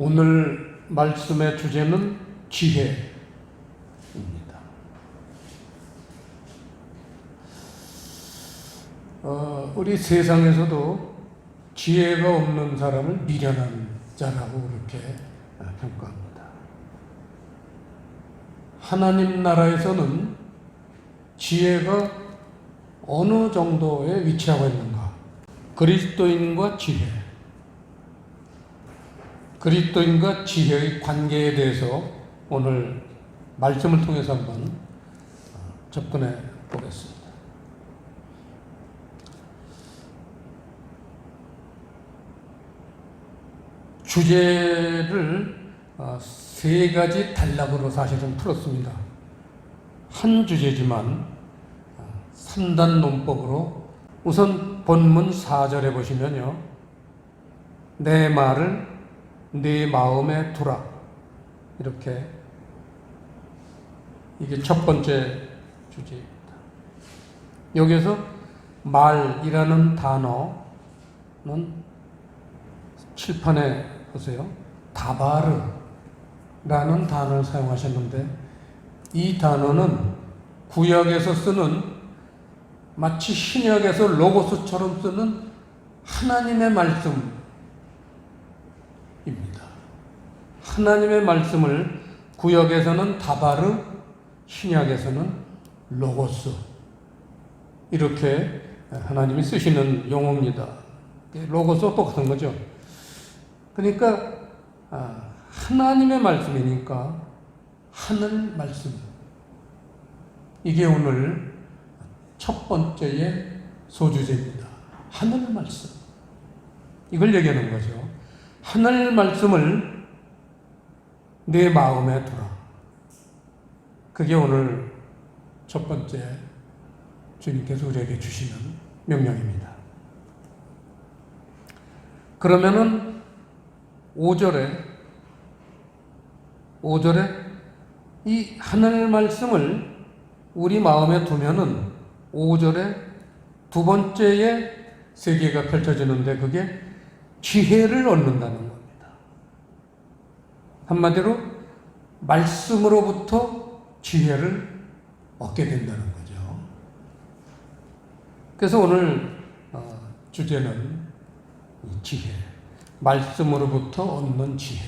오늘 말씀의 주제는 지혜입니다. 우리 세상에서도 지혜가 없는 사람을 미련한 자라고 그렇게 평가합니다. 하나님 나라에서는 지혜가 어느 정도에 위치하고 있는가? 그리스도인과 지혜, 그리스도인과 지혜의 관계에 대해서 오늘 말씀을 통해서 한번 접근해 보겠습니다. 주제를 세 가지 단락으로 사실은 풀었습니다. 한 주제지만 3단 논법으로 우선 본문 4절에 보시면요. 내 말을 네 마음에 두라. 이렇게 이게 첫 번째 주제입니다. 여기서 말이라는 단어는 칠판에 보세요. 다바르라는 단어를 사용하셨는데 이 단어는 구약에서 쓰는 마치 신약에서 로고스처럼 쓰는 하나님의 말씀입니다. 하나님의 말씀을 구약에서는 다바르, 신약에서는 로고스 이렇게 하나님이 쓰시는 용어입니다. 로고스와 똑같은 거죠. 그러니까 하나님의 말씀이니까 하늘 말씀. 이게 오늘 첫 번째의 소주제입니다. 하늘 말씀. 이걸 얘기하는 거죠. 하늘 말씀을 내 마음에 두라. 그게 오늘 첫 번째 주님께서 우리에게 주시는 명령입니다. 그러면은 5절에 이 하늘 말씀을 우리 마음에 두면은 5절에 두 번째의 세계가 펼쳐지는데 그게 지혜를 얻는다는 겁니다. 한마디로 말씀으로부터 지혜를 얻게 된다는 거죠. 그래서 오늘 주제는 지혜, 말씀으로부터 얻는 지혜.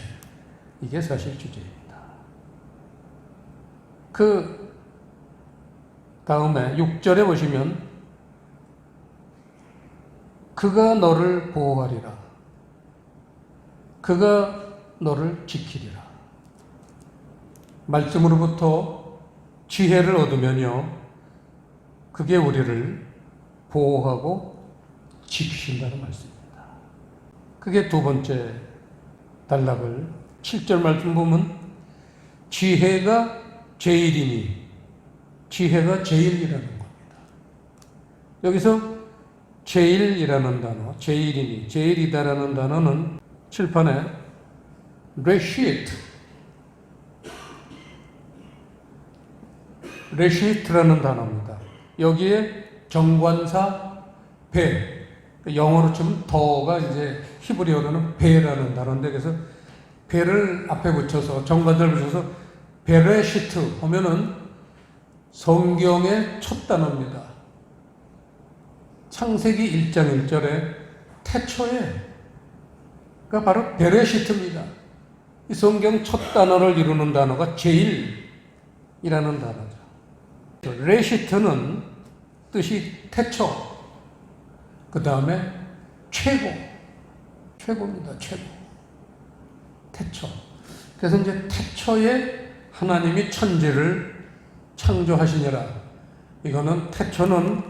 이게 사실 주제입니다. 그 다음에 6절에 보시면 그가 너를 보호하리라. 그가 너를 지키리라. 말씀으로부터 지혜를 얻으면요. 그게 우리를 보호하고 지키신다는 말씀입니다. 그게 두 번째 단락을 7절 말씀 보면 지혜가 제일이니 지혜가 제일이라는 겁니다. 여기서 제일이라는 단어, 제일이니, 제일이다라는 단어는 칠판에 레시트라는 단어입니다. 여기에 정관사 배, 영어로 치면 더가 이제 히브리어로는 배라는 단어인데 그래서 배를 앞에 붙여서 정관사를 붙여서 베레시트 하면은 성경의 첫 단어입니다. 창세기 1장 1절에 태초에 그러니까 바로 베레시트입니다. 이 성경 첫 단어를 이루는 단어가 제일이라는 단어죠. 레시트는 뜻이 태초, 그 다음에 최고입니다. 최고. 태초. 그래서 이제 태초에 하나님이 천지를 창조하시니라. 이거는 태초는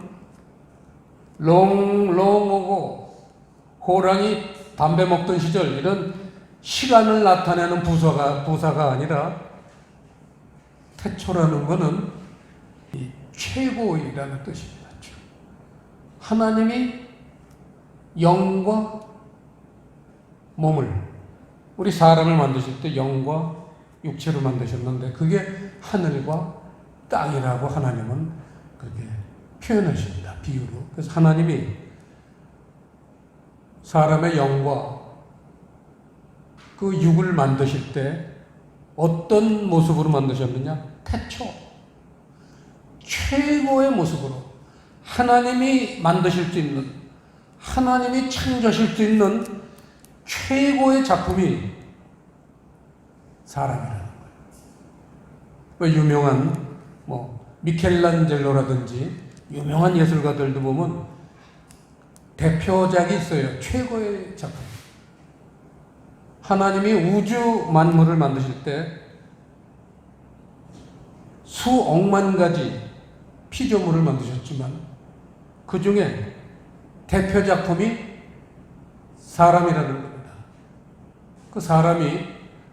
롱오고 호랑이 담배 먹던 시절 이런 시간을 나타내는 부사가 아니라 태초라는 것은 이 최고이라는 뜻입니다. 하나님이 영과 몸을 우리 사람을 만드실 때 영과 육체로 만드셨는데 그게 하늘과 땅이라고 하나님은 그렇게 표현하십니다. 비유로. 그래서 하나님이 사람의 영과 그 육을 만드실 때 어떤 모습으로 만드셨느냐? 태초. 최고의 모습으로 하나님이 만드실 수 있는, 하나님이 창조하실 수 있는 최고의 작품이 사람이라는 거예요. 왜 유명한 미켈란젤로라든지 유명한 예술가들도 보면 대표작이 있어요. 최고의 작품. 하나님이 우주 만물을 만드실 때 수억만 가지 피조물을 만드셨지만 그 중에 대표 작품이 사람이라는 겁니다. 그 사람이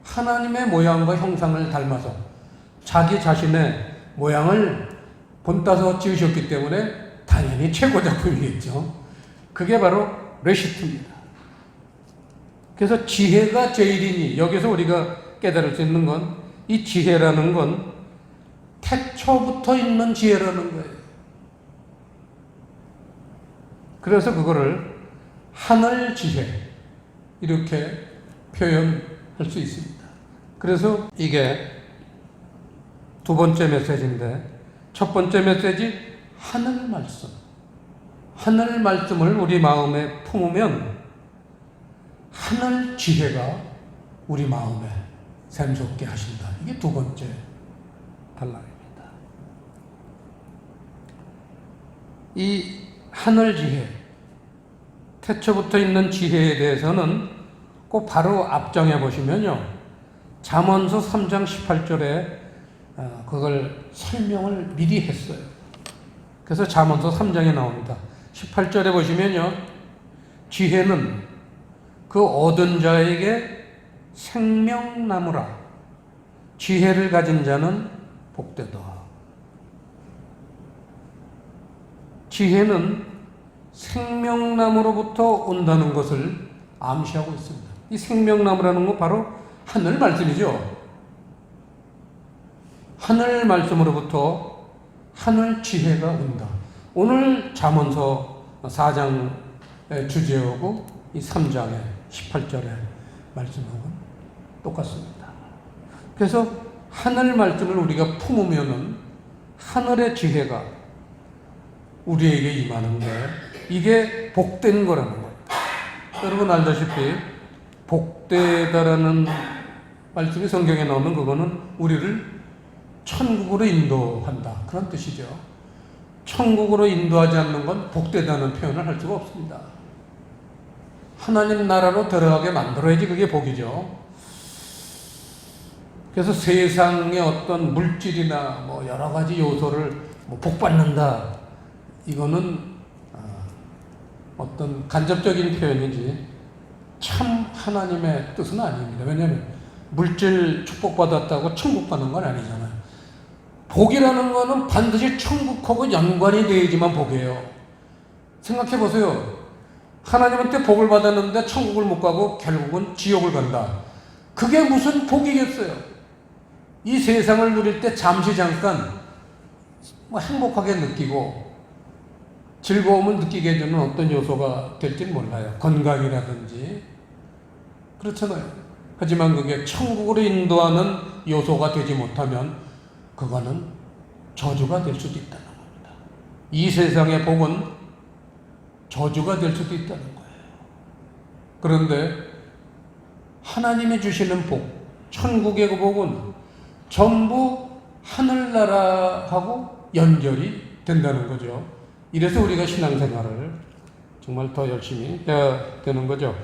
하나님의 모양과 형상을 닮아서 자기 자신의 모양을 본따서 지으셨기 때문에 당연히 최고 작품이겠죠. 그게 바로 레시트입니다. 그래서 지혜가 제일이니, 여기서 우리가 깨달을 수 있는 건 이 지혜라는 건 태초부터 있는 지혜라는 거예요. 그래서 그거를 하늘 지혜 이렇게 표현할 수 있습니다. 그래서 이게 두 번째 메시지인데, 첫 번째 메시지 하늘 말씀. 하늘 말씀을 우리 마음에 품으면 하늘 지혜가 우리 마음에 샘솟게 하신다. 이게 두 번째 단락입니다. 이 하늘 지혜, 태초부터 있는 지혜에 대해서는 꼭 바로 앞장에 보시면요, 잠언서 3장 18절에 그걸 설명을 미리 했어요. 그래서 잠언서 3장에 나옵니다. 18절에 보시면요, 지혜는 그 얻은 자에게 생명나무라. 지혜를 가진 자는 복되다. 지혜는 생명나무로부터 온다는 것을 암시하고 있습니다. 이 생명나무라는 건 바로 하늘 말씀이죠. 하늘 말씀으로부터 하늘 지혜가 온다. 오늘 잠언서 4장의 주제하고 이 3장의 18절의 말씀하고는 똑같습니다. 그래서 하늘 말씀을 우리가 품으면은 하늘의 지혜가 우리에게 임하는데 이게 복된 거라는 거예요. 여러분 알다시피 복되다라는 말씀이 성경에 나오면 그거는 우리를 천국으로 인도한다, 그런 뜻이죠. 천국으로 인도하지 않는 건 복되다는 표현을 할 수가 없습니다. 하나님 나라로 들어가게 만들어야지 그게 복이죠. 그래서 세상의 어떤 물질이나 여러 가지 요소를 복받는다, 이거는 어떤 간접적인 표현이지 참 하나님의 뜻은 아닙니다. 왜냐하면 물질 축복받았다고 천국 받는 건 아니잖아요. 복이라는 거는 반드시 천국하고 연관이 되어야지만 복이에요. 생각해 보세요. 하나님한테 복을 받았는데 천국을 못 가고 결국은 지옥을 간다. 그게 무슨 복이겠어요? 이 세상을 누릴 때 잠시 잠깐 행복하게 느끼고 즐거움을 느끼게 해주는 어떤 요소가 될지는 몰라요. 건강이라든지. 그렇잖아요. 하지만 그게 천국으로 인도하는 요소가 되지 못하면 그거는 저주가 될 수도 있다는 겁니다. 이 세상의 복은 저주가 될 수도 있다는 거예요. 그런데 하나님이 주시는 복, 천국의 그 복은 전부 하늘나라하고 연결이 된다는 거죠. 이래서 우리가 신앙생활을 정말 더 열심히 해야 되는 거죠.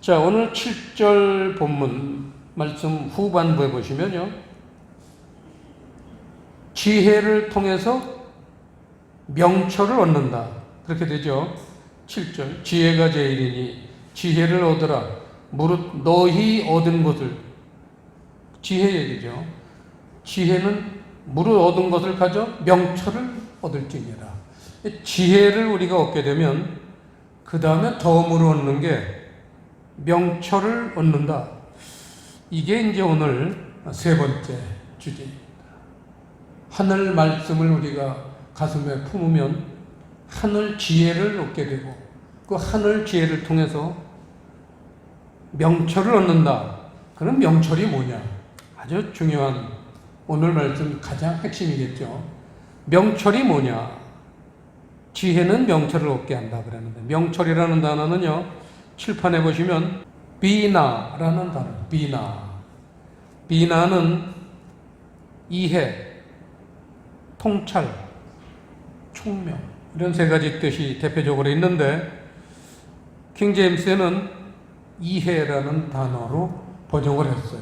자, 오늘 7절 본문 말씀 후반부에 보시면요, 지혜를 통해서 명철을 얻는다, 그렇게 되죠. 7절, 지혜가 제일이니 지혜를 얻으라. 무릇 너희 얻은 것을, 지혜 얘기죠. 지혜는 무릇 얻은 것을 가져 명철을 얻을지니라. 지혜를 우리가 얻게 되면 그 다음에 덤으로 얻는 게 명철을 얻는다. 이게 이제 오늘 세 번째 주제입니다. 하늘 말씀을 우리가 가슴에 품으면 하늘 지혜를 얻게 되고 그 하늘 지혜를 통해서 명철을 얻는다. 그럼 명철이 뭐냐? 아주 중요한 오늘 말씀 가장 핵심이겠죠. 명철이 뭐냐? 지혜는 명철을 얻게 한다 그러는데 명철이라는 단어는요. 칠판에 보시면 비나라는 단어. 비나는 이해, 통찰, 총명 이런 세 가지 뜻이 대표적으로 있는데 킹제임스에는 이해라는 단어로 번역을 했어요.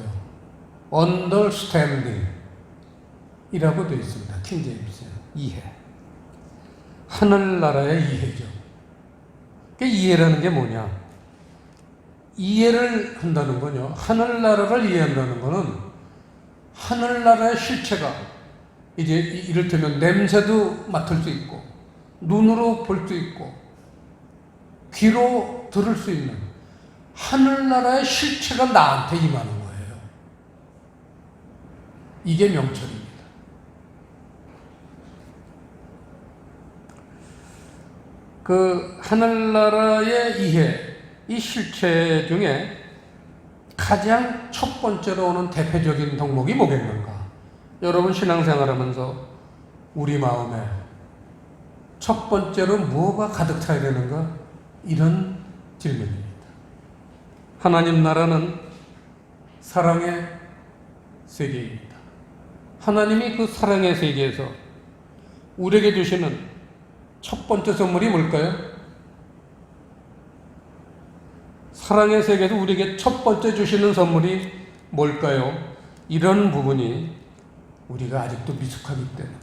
understanding 이라고 되어 있습니다. 킹제임스에 이해. 하늘나라의 이해죠. 이해라는 게 뭐냐? 이해를 한다는 거요. 하늘나라를 이해한다는 거는 하늘나라의 실체가 이제 이를테면 냄새도 맡을 수 있고 눈으로 볼 수 있고 귀로 들을 수 있는 하늘나라의 실체가 나한테 임하는 거예요. 이게 명철입니다. 그 하늘나라의 이해, 이 실체 중에 가장 첫 번째로 오는 대표적인 덕목이 뭐겠는가? 여러분 신앙생활하면서 우리 마음에 첫 번째로 뭐가 가득 차야 되는가? 이런 질문입니다. 하나님 나라는 사랑의 세계입니다. 하나님이 그 사랑의 세계에서 우리에게 주시는 첫 번째 선물이 뭘까요? 사랑의 세계에서 우리에게 첫 번째 주시는 선물이 뭘까요? 이런 부분이 우리가 아직도 미숙하기 때문에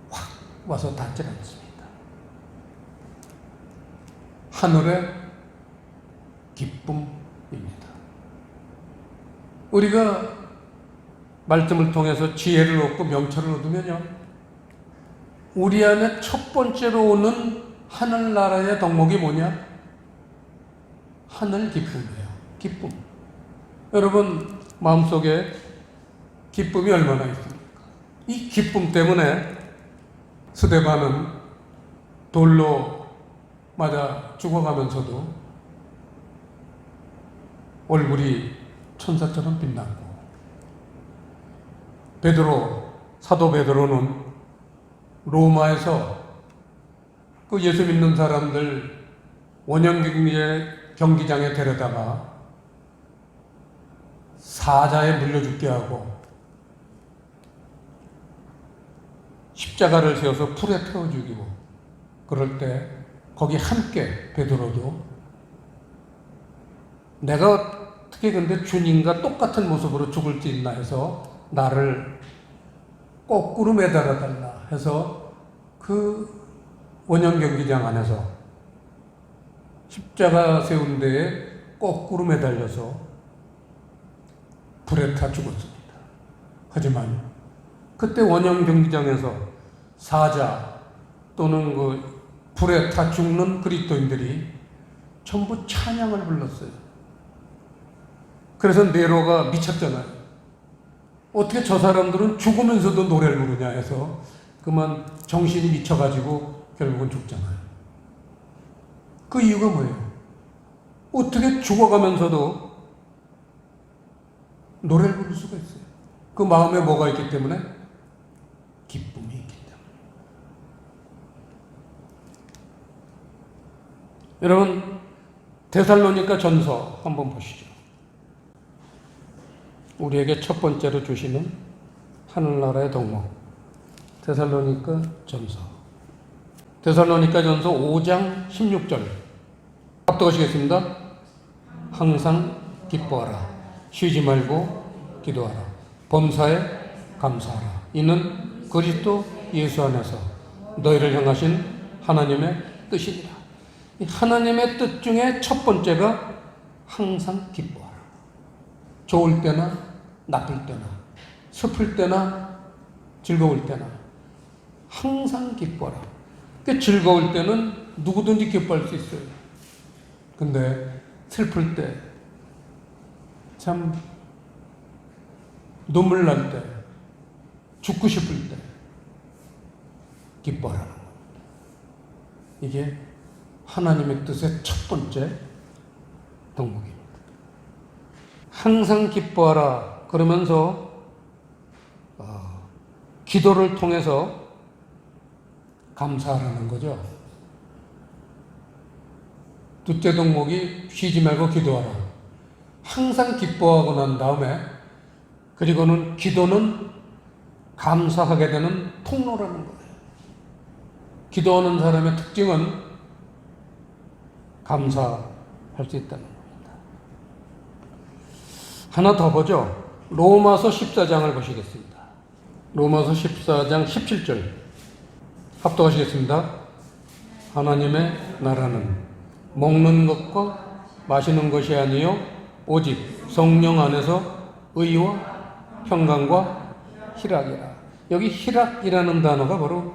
확 와서 닿지 않습니다. 하늘의 기쁨입니다. 우리가 말씀을 통해서 지혜를 얻고 명철을 얻으면요, 우리 안에 첫 번째로 오는 하늘나라의 덕목이 뭐냐? 하늘 기쁨이에요. 기쁨. 여러분 마음속에 기쁨이 얼마나 있습니까? 이 기쁨 때문에 스데반은 돌로 맞아 죽어가면서도 얼굴이 천사처럼 빛났고, 사도 베드로는 로마에서 그 예수 믿는 사람들 원형 경기장에 데려다가 사자에 물려 죽게 하고 십자가를 세워서 풀에 태워 죽이고, 그럴 때 거기 함께 베드로도 내가 어떻게 근데 주님과 똑같은 모습으로 죽을 수 있나 해서 나를 거꾸로 매달아 달라 해서 그 원형 경기장 안에서 십자가 세운 데에 거꾸로 매달려서 불에 타 죽었습니다. 하지만 그때 원형 경기장에서 사자 또는 그 불에 타 죽는 그리스도인들이 전부 찬양을 불렀어요. 그래서 네로가 미쳤잖아요. 어떻게 저 사람들은 죽으면서도 노래를 부르냐 해서 그만 정신이 미쳐가지고 결국은 죽잖아요. 그 이유가 뭐예요? 어떻게 죽어가면서도 노래를 부를 수가 있어요? 그 마음에 뭐가 있기 때문에? 기쁨이 있기 때문에. 여러분 데살로니가 전서 한번 보시죠. 우리에게 첫 번째로 주시는 하늘나라의 덕목. 데살로니가 전서 5장 16절 합독하시겠습니다. 항상 기뻐하라. 쉬지 말고 기도하라. 범사에 감사하라. 이는 그리스도 예수 안에서 너희를 향하신 하나님의 뜻이니라. 이 하나님의 뜻 중에 첫 번째가 항상 기뻐하라. 좋을 때나 나쁠 때나 슬플 때나 즐거울 때나 항상 기뻐하라. 즐거울 때는 누구든지 기뻐할 수 있어요. 근데 슬플 때, 참 눈물 날 때, 죽고 싶을 때 기뻐하라는 겁니다. 이게 하나님의 뜻의 첫 번째 덕목입니다. 항상 기뻐하라 그러면서 기도를 통해서 감사하라는 거죠. 둘째 덕목이 쉬지 말고 기도하라. 항상 기뻐하고 난 다음에 그리고는 기도는 감사하게 되는 통로라는 거예요. 기도하는 사람의 특징은 감사할 수 있다는 겁니다. 하나 더 보죠. 로마서 14장을 보시겠습니다. 로마서 14장 17절 합독하시겠습니다. 하나님의 나라는 먹는 것과 마시는 것이 아니요 오직 성령 안에서 의와 평강과 희락이라. 여기 희락이라는 단어가 바로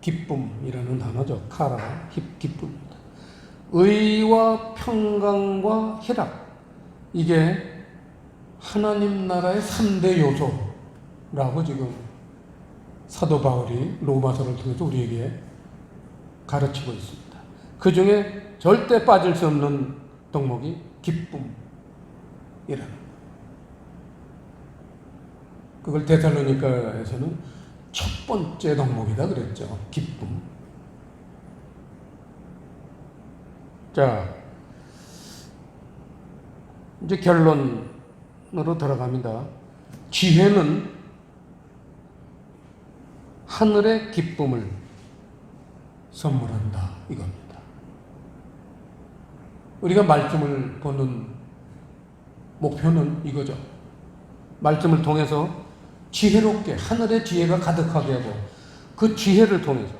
기쁨이라는 단어죠. 카라, 기쁨입니다. 의와 평강과 희락, 이게 하나님 나라의 3대 요소라고 지금 사도 바울이 로마서를 통해서 우리에게 가르치고 있습니다. 그 중에 절대 빠질 수 없는 덕목이 기쁨이라는, 그걸 데살로니가에서는 첫 번째 덕목이다 그랬죠. 기쁨. 자, 이제 결론으로 들어갑니다. 지혜는 하늘의 기쁨을 선물한다 이겁니다. 우리가 말씀을 보는 목표는 이거죠. 말씀을 통해서 지혜롭게 하늘의 지혜가 가득하게 하고 그 지혜를 통해서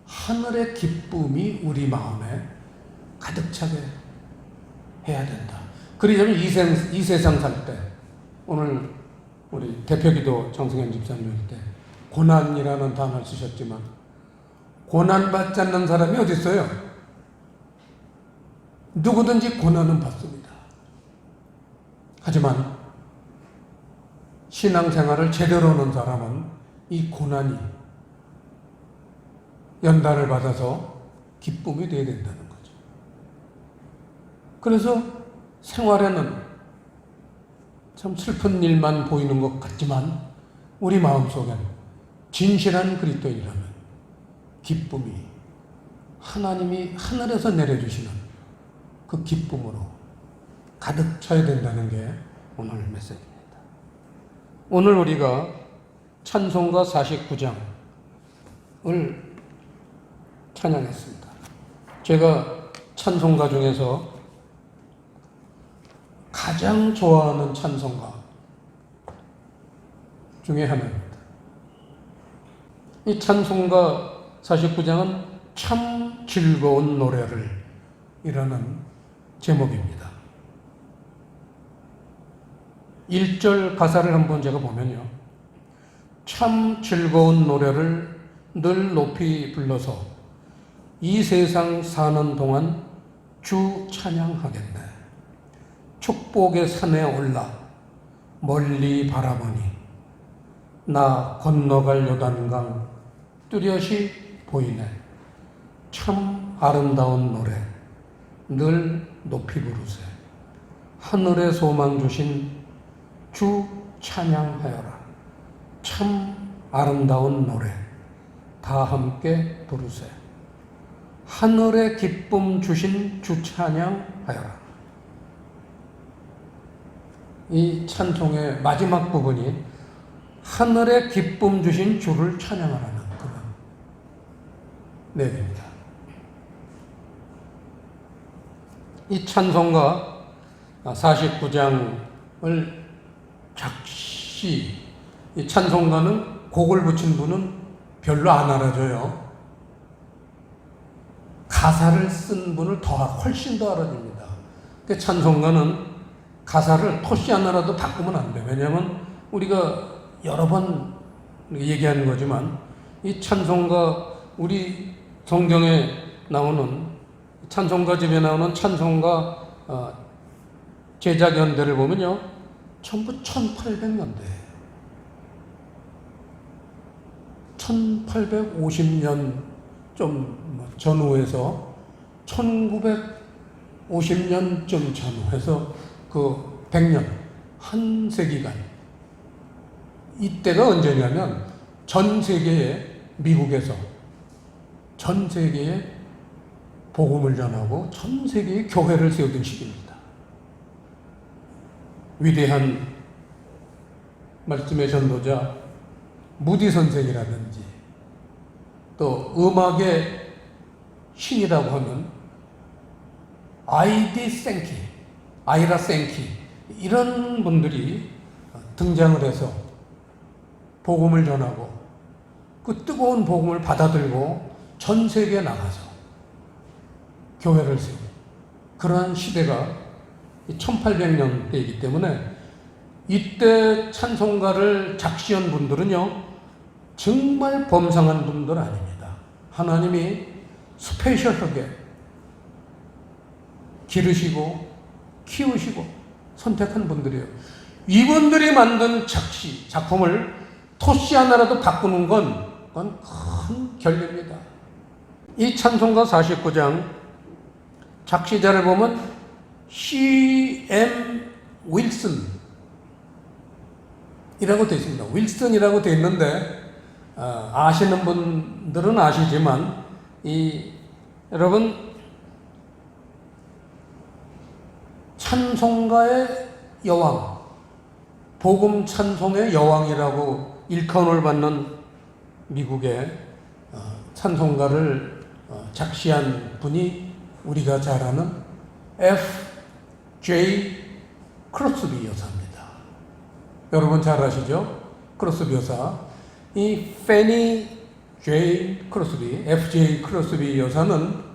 하늘의 기쁨이 우리 마음에 가득 차게 해야 된다. 그러자면 이 세상 살 때, 오늘 우리 대표기도 정승현 집사님 할 때 고난이라는 단어를 쓰셨지만 고난받지 않는 사람이 어디 있어요? 누구든지 고난은 받습니다. 하지만 신앙생활을 제대로 하는 사람은 이 고난이 연단을 받아서 기쁨이 되어야 된다는 거죠. 그래서 생활에는 참 슬픈 일만 보이는 것 같지만 우리 마음속엔 진실한 그리스도인이라면 기쁨이 하나님이 하늘에서 내려주시는 그 기쁨으로 가득 차야 된다는 게 오늘 메시지입니다. 오늘 우리가 찬송가 49장을 찬양했습니다. 제가 찬송가 중에서 가장 좋아하는 찬송가 중에 하나입니다. 이 찬송가 49장은 참 즐거운 노래를 이라는 제목입니다. 1절 가사를 한번 제가 보면요. 참 즐거운 노래를 늘 높이 불러서 이 세상 사는 동안 주 찬양하겠네. 축복의 산에 올라 멀리 바라보니 나 건너갈 요단강 뚜렷이 보이네. 참 아름다운 노래 늘 높이 부르세. 하늘의 소망 주신 주 찬양하여라. 참 아름다운 노래 다 함께 부르세. 하늘의 기쁨 주신 주 찬양하여라. 이 찬송의 마지막 부분이 하늘의 기쁨 주신 주를 찬양하라는 그런 내용입니다. 이 찬송가 49장을 작시, 이 찬송가는 곡을 붙인 분은 별로 안 알아줘요. 가사를 쓴 분을 훨씬 더 알아줍니다. 그 찬송가는 가사를 토시 하나라도 바꾸면 안 돼요. 왜냐하면 우리가 여러 번 얘기하는 거지만 이 찬송가, 우리 성경에 나오는 찬송가집에 나오는 찬송가 제작 연대를 보면요, 전부 1800년대예요. 1850년 좀 전후에서 1950년쯤 전후해서 그 100년, 한 세기간. 이때가 언제냐면 전 세계에 미국에서 전 세계에 복음을 전하고 전 세계에 교회를 세우던 시기입니다. 위대한 말씀의 전도자 무디 선생이라든지 또 음악의 신이라고 하는 아이라 생키 이런 분들이 등장을 해서 복음을 전하고 그 뜨거운 복음을 받아들고 전 세계에 나가서 교회를 세우고 그러한 시대가 1800년대이기 때문에 이때 찬송가를 작시한 분들은요 정말 범상한 분들 아닙니다. 하나님이 스페셜하게 기르시고 키우시고 선택한 분들이에요. 이분들이 만든 작품을 토시 하나라도 바꾸는 건 그건 큰 결례입니다. 이 찬송가 49장 작시자를 보면 C.M. 윌슨이라고 되어 있습니다. 윌슨이라고 되어 있는데 아시는 분들은 아시지만 여러분 찬송가의 여왕, 복음 찬송의 여왕이라고 일컬음을 받는 미국의 찬송가를 작시한 분이 우리가 잘 아는 F.J. 크로스비 여사입니다. 여러분 잘 아시죠? 크로스비 여사. 이 페니 J. 크로스비, F.J. 크로스비 여사는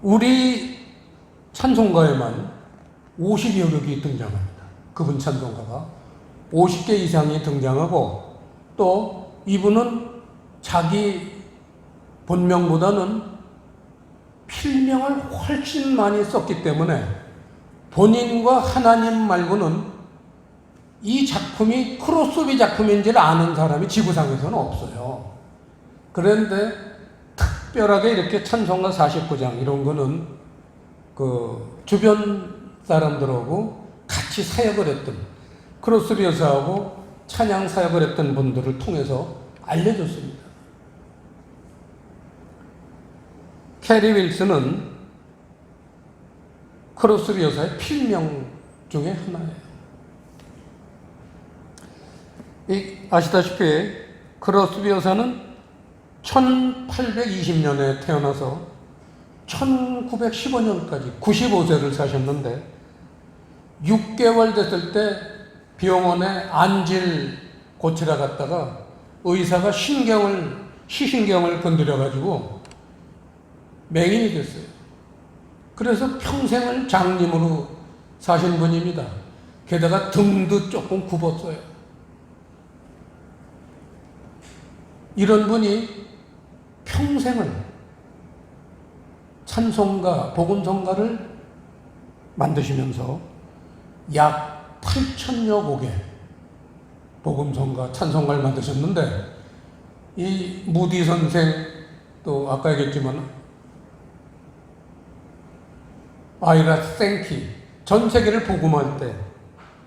우리 찬송가에만 50여 곡이 등장합니다. 그분 찬송가가 50개 이상이 등장하고 또 이분은 자기 본명보다는 필명을 훨씬 많이 썼기 때문에 본인과 하나님 말고는 이 작품이 크로스비 작품인지를 아는 사람이 지구상에서는 없어요. 그런데 특별하게 이렇게 찬송가 49장 이런 거는 그 주변 사람들하고 같이 사역을 했던 크로스비 여사하고 찬양 사역을 했던 분들을 통해서 알려줬습니다. 캐리 윌슨은 크로스비 여사의 필명 중에 하나예요. 아시다시피 크로스비 여사는 1820년에 태어나서 1915년까지 95세를 사셨는데 6개월 됐을 때 병원에 안질 고치러 갔다가 의사가 시신경을 건드려가지고 맹인이 됐어요. 그래서 평생을 장님으로 사신 분입니다. 게다가 등도 조금 굽었어요. 이런 분이 평생을 찬송가, 복음성가를 만드시면서 약 8,000여 곡의 복음성가, 찬송가를 만드셨는데 이 무디 선생 또 아까 얘기했지만 아이라 생키 전 세계를 복음할 때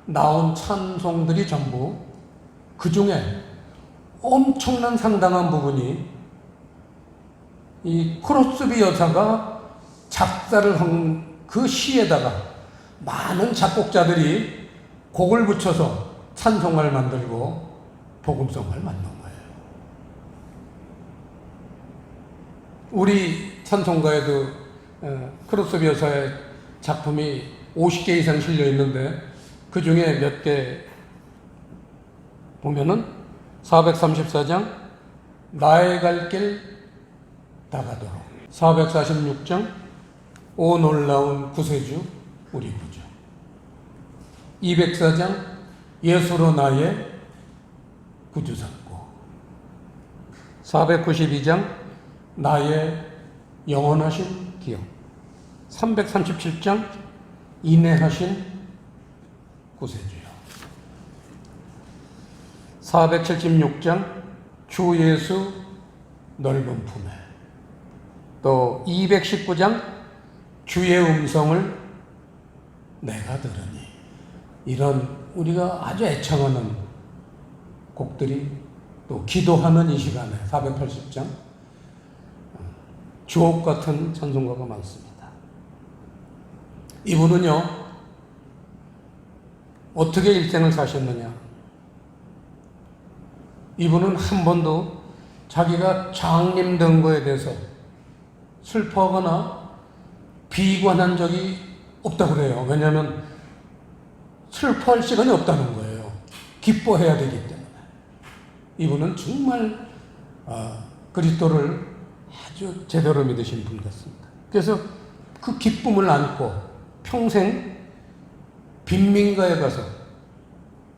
나온 찬송들이 전부 그 중에 엄청난 상당한 부분이 이 크로스비 여사가 작사를 한 그 시에다가 많은 작곡자들이 곡을 붙여서 찬송가를 만들고 복음성가를 만든 거예요. 우리 찬송가에도 크로스비 여사의 작품이 50개 이상 실려 있는데 그 중에 몇 개 보면은 434장 나의 갈 길 다가도록 446장 오 놀라운 구세주 우리 구주 204장 예수로 나의 구주 삼고 492장 나의 영원하신 기억 337장 인내하신 구세주요 476장 주 예수 넓은 품에 또 219장 주의 음성을 내가 들으니, 이런 우리가 아주 애청하는 곡들이, 또 기도하는 이 시간에 480장 주옥 같은 찬송가가 많습니다. 이분은요, 어떻게 일생을 사셨느냐? 이분은 한 번도 자기가 장님된 거에 대해서 슬퍼하거나 비관한 적이 없다고 그래요. 왜냐하면 슬퍼할 시간이 없다는 거예요. 기뻐해야 되기 때문에. 이분은 정말 그리스도를 아주 제대로 믿으신 분 같습니다. 그래서 그 기쁨을 안고 평생 빈민가에 가서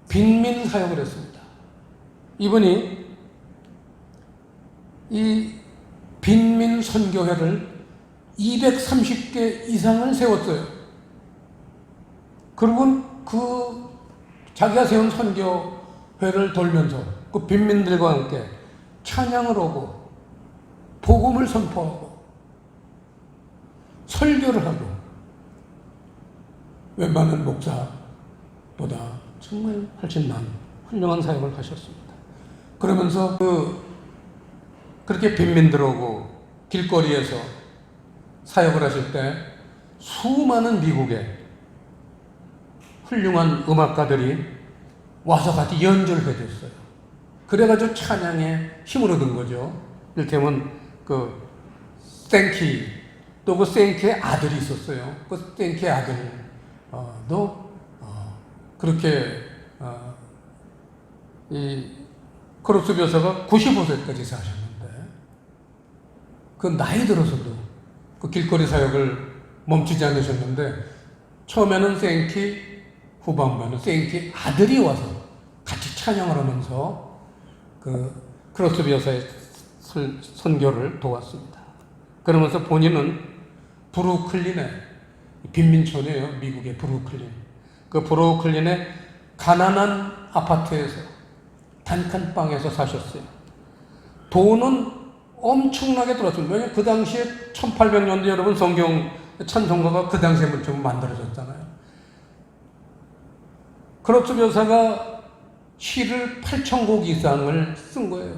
빈민 사역을 했습니다. 이분이 이 빈민 선교회를 230개 이상을 세웠어요. 그리고 그 자기가 세운 선교회를 돌면서 그 빈민들과 함께 찬양을 하고 복음을 선포하고 설교를 하고 웬만한 목사보다 정말 훨씬 나은 훌륭한 사역을 하셨습니다. 그러면서 그렇게 빈민들하고 길거리에서 사역을 하실 때 수많은 미국의 훌륭한 음악가들이 와서 같이 연주를 해줬어요. 그래가지고 찬양에 힘을 얻은 거죠. 이를테면 생키, 또 그 생키의 아들이 있었어요. 그 생키의 아들도 그렇게 이 크로스 교사가 95세까지 사셨는데, 그 나이 들어서도 그 길거리 사역을 멈추지 않으셨는데, 처음에는 생키, 후반부에는 생키 아들이 와서 같이 찬양을 하면서 그 크로스비 여사의 선교를 도왔습니다. 그러면서 본인은 브루클린의 빈민촌이에요. 미국의 브루클린. 그 브루클린의 가난한 아파트에서 단칸방에서 사셨어요. 돈은 엄청나게 들었습니다. 왜냐하면 그 당시에 1800년대 여러분 성경 찬송가가 그 당시에 좀 만들어졌잖아요. 크로스 교사가 시를 8,000곡 이상을 쓴 거예요.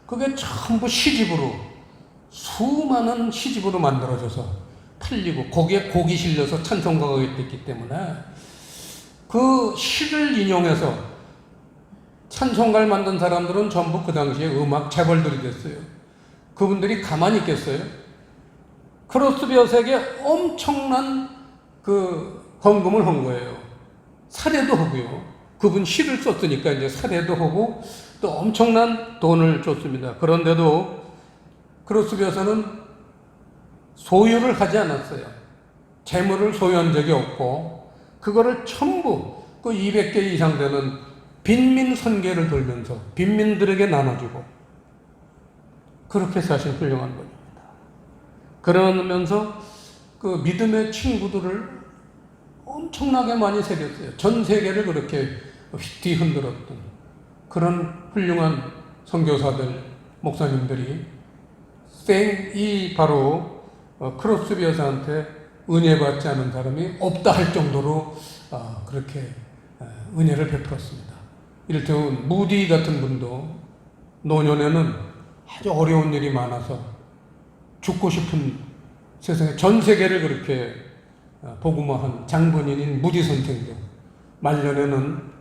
그게 전부 시집으로, 수많은 시집으로 만들어져서 팔리고 거기에 곡이 실려서 찬송가가 됐기 때문에 그 시를 인용해서 찬송가를 만든 사람들은 전부 그 당시에 음악 재벌들이 됐어요. 그분들이 가만히 있겠어요? 크로스비 여사에게 엄청난 헌금을 한 거예요. 사례도 하고요. 그분 시를 썼으니까 이제 사례도 하고 또 엄청난 돈을 줬습니다. 그런데도 크로스비 여사는 소유를 하지 않았어요. 재물을 소유한 적이 없고, 그거를 전부 그 200개 이상 되는 빈민 선교를 돌면서 빈민들에게 나눠주고, 그렇게 사실 훌륭한 분입니다. 그러면서 그 믿음의 친구들을 엄청나게 많이 새겼어요. 전 세계를 그렇게 뒤흔들었던 그런 훌륭한 선교사들, 목사님들이 바로 크로스비 여사한테 은혜 받지 않은 사람이 없다 할 정도로 그렇게 은혜를 베풀었습니다. 이를테면 무디 같은 분도 노년에는 아주 어려운 일이 많아서 죽고 싶은, 세상에 전 세계를 그렇게 복음화한 장본인인 무디 선생도 말년에는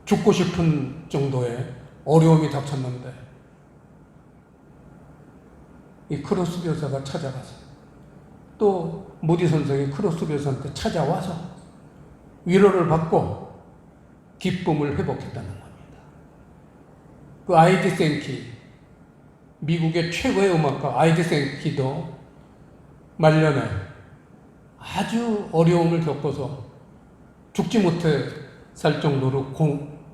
죽고 싶은 정도의 어려움이 닥쳤는데, 이 크로스비 여사가 찾아가서 또 무디 선생이 크로스비 여사한테 찾아와서 위로를 받고 기쁨을 회복했다는 겁니다. 그 아이디 생키, 미국의 최고의 음악가 아이디 생키도 말년에 아주 어려움을 겪어서 죽지 못해 살 정도로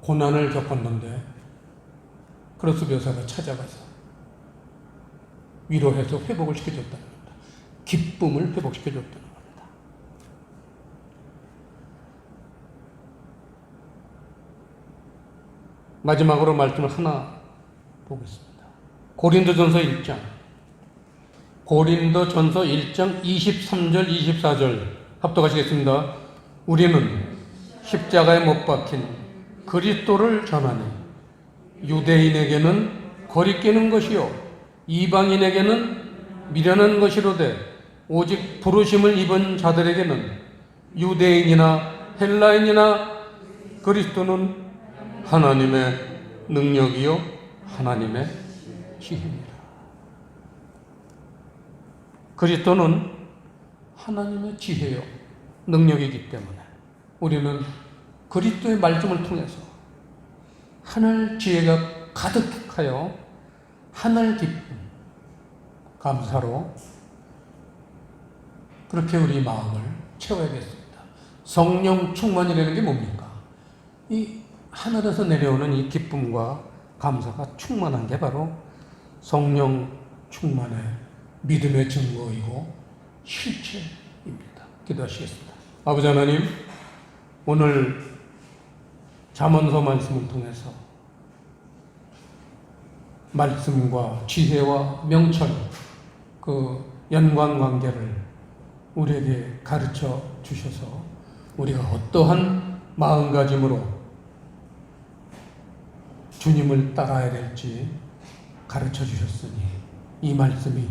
고난을 겪었는데, 크로스비 여사가 찾아가서 위로해서 회복을 시켜줬다는 겁니다. 기쁨을 회복시켜줬다는 겁니다. 마지막으로 말씀을 하나 보겠습니다. 고린도전서 1장. 고린도전서 1장 23절 24절 합독하시겠습니다. 우리는 십자가에 못 박힌 그리스도를 전하니 유대인에게는 거리끼는 것이요 이방인에게는 미련한 것이로되 오직 부르심을 입은 자들에게는 유대인이나 헬라인이나 그리스도는 하나님의 능력이요 하나님의 지혜입니다. 그리스도는 하나님의 지혜요 능력이기 때문에 우리는 그리스도의 말씀을 통해서 하늘 지혜가 가득하여 하늘 기쁨 감사로 그렇게 우리 마음을 채워야겠습니다. 성령 충만이라는 게 뭡니까? 이 하늘에서 내려오는 이 기쁨과 감사가 충만한 게 바로 성령 충만의 믿음의 증거이고 실체입니다. 기도하시겠습니다. 아버지 하나님, 오늘 잠언서 말씀을 통해서 말씀과 지혜와 명철, 그 연관관계를 우리에게 가르쳐 주셔서 우리가 어떠한 마음가짐으로 주님을 따라야 될지 가르쳐 주셨으니 이 말씀이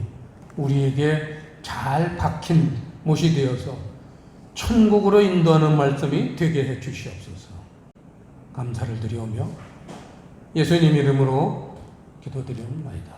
우리에게 잘 박힌 못이 되어서 천국으로 인도하는 말씀이 되게 해 주시옵소서. 감사를 드리오며 예수님 이름으로 기도드리옵나이다.